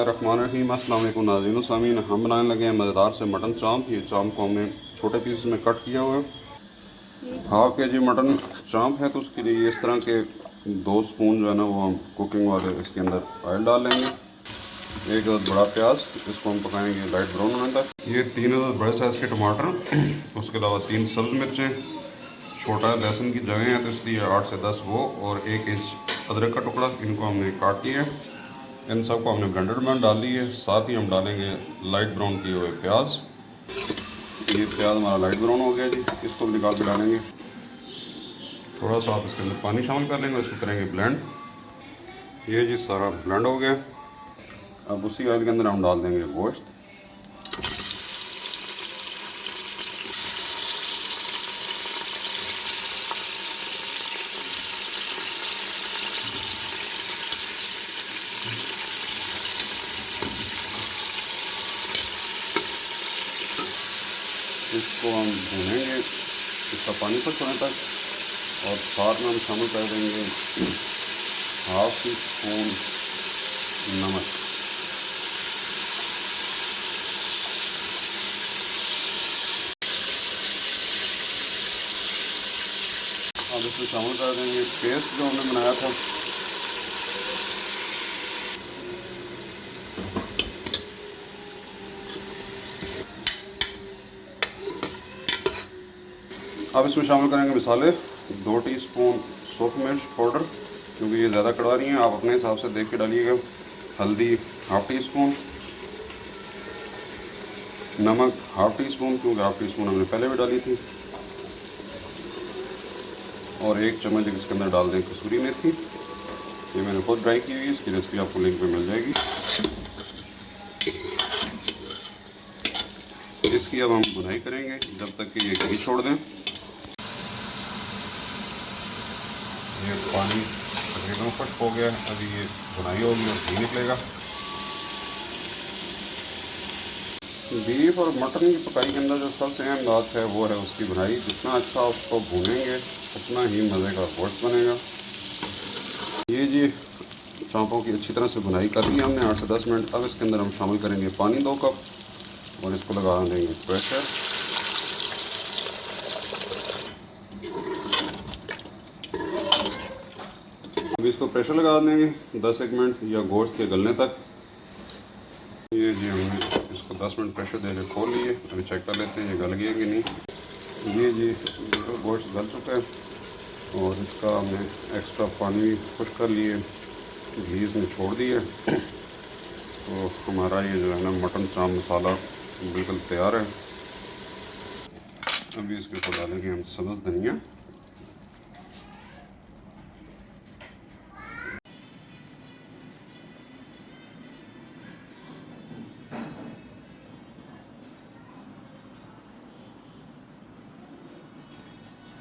बिस्मिल्लाहिर्रहमानिर्रहीम। अस्सलाम वालेकुम नाज़रीन सामीन। हम बनाने लगे हैं मज़ेदार से मटन चाँप। ये चाँप को हमने छोटे पीस में कट किया हुआ है। हाफ के जी मटन चाँप है तो उसके लिए इस तरह के 2 स्पून जो है ना वो हम कुकिंग वाले इसके अंदर ऑयल डाल लेंगे। एक बड़ा प्याज, इसको हम पकाएंगे लाइट ब्राउन होने तक। ये 3 बड़े साइज़ के टमाटर, उसके अलावा 3 सब्ज़ मिर्चें, छोटा लहसुन की जगह है तो इसलिए 8 से 10 वो, और 1 इंच अदरक का टुकड़ा। इनको हमने काट लिया है। इन सबको हमने ब्लेंडर में डाल ली है। साथ ही हम डालेंगे लाइट ब्राउन किए हुए प्याज। ये प्याज हमारा लाइट ब्राउन हो गया जी, इसको निकाल के डालेंगे। थोड़ा सा आप इसके अंदर पानी शामिल कर लेंगे, इसको करेंगे ब्लेंड। ये जी सारा ब्लेंड हो गया। अब उसी ऑयल के अंदर हम डाल देंगे गोश्त। इसको हम भूनेंगे इसका पानी खुश होने तक, और साथ में हम शामिल कर देंगे हाफ टी स्पून नमक। अब इसमें शामिल कर देंगे पेस्ट जो हमने बनाया था। अब इसमें शामिल करेंगे मसाले। 2 टीस्पून सूख मिर्च पाउडर, क्योंकि ये ज़्यादा कड़वा रही हैं, आप अपने हिसाब से देख के डालिएगा। हल्दी हाफ टी स्पून, नमक हाफ टी स्पून, क्योंकि हाफ टी स्पून हमने पहले भी डाली थी, और 1 चम्मच इसके अंदर डाल दें कसूरी मेथी। ये मैंने खुद ड्राई की हुई है, इसकी रेसिपी आपको लिंक पे मिल जाएगी। इसकी अब हम भुनाई करेंगे जब तक कि ये घी छोड़ दें। ये पानी तकरीबन खुश्क हो गया, अभी ये भुनाई होगी और घी निकलेगा। बीफ और मटन की पकाई के अंदर जो सबसे अहम बात है वो है उसकी भुनाई। जितना अच्छा उसको भूनेंगे उतना ही मज़े का गोश्त बनेगा। ये जी चाँपों की अच्छी तरह से भुनाई कर ली हमने 8 से 10 मिनट। अब इसके अंदर हम शामिल करेंगे पानी 2 कप, और इसको लगा देंगे प्रेशर। अब इसको प्रेशर लगा देंगे 10-1 मिनट या गोश्त के गलने तक। ये जी हमने इसको 10 मिनट प्रेशर दे के खोल लिए। अभी चेक कर लेते हैं ये गल गया कि नहीं। ये जी बिल्कुल गोश्त गल चुका है, और इसका हमने एक्स्ट्रा पानी खुश कर लिए, घी इसने छोड़ दिया। तो हमारा ये जो है ना मटन चाँप मसाला बिल्कुल तैयार है। अभी इसके ऊपर डालेंगे हम सब्ज़ धनिया।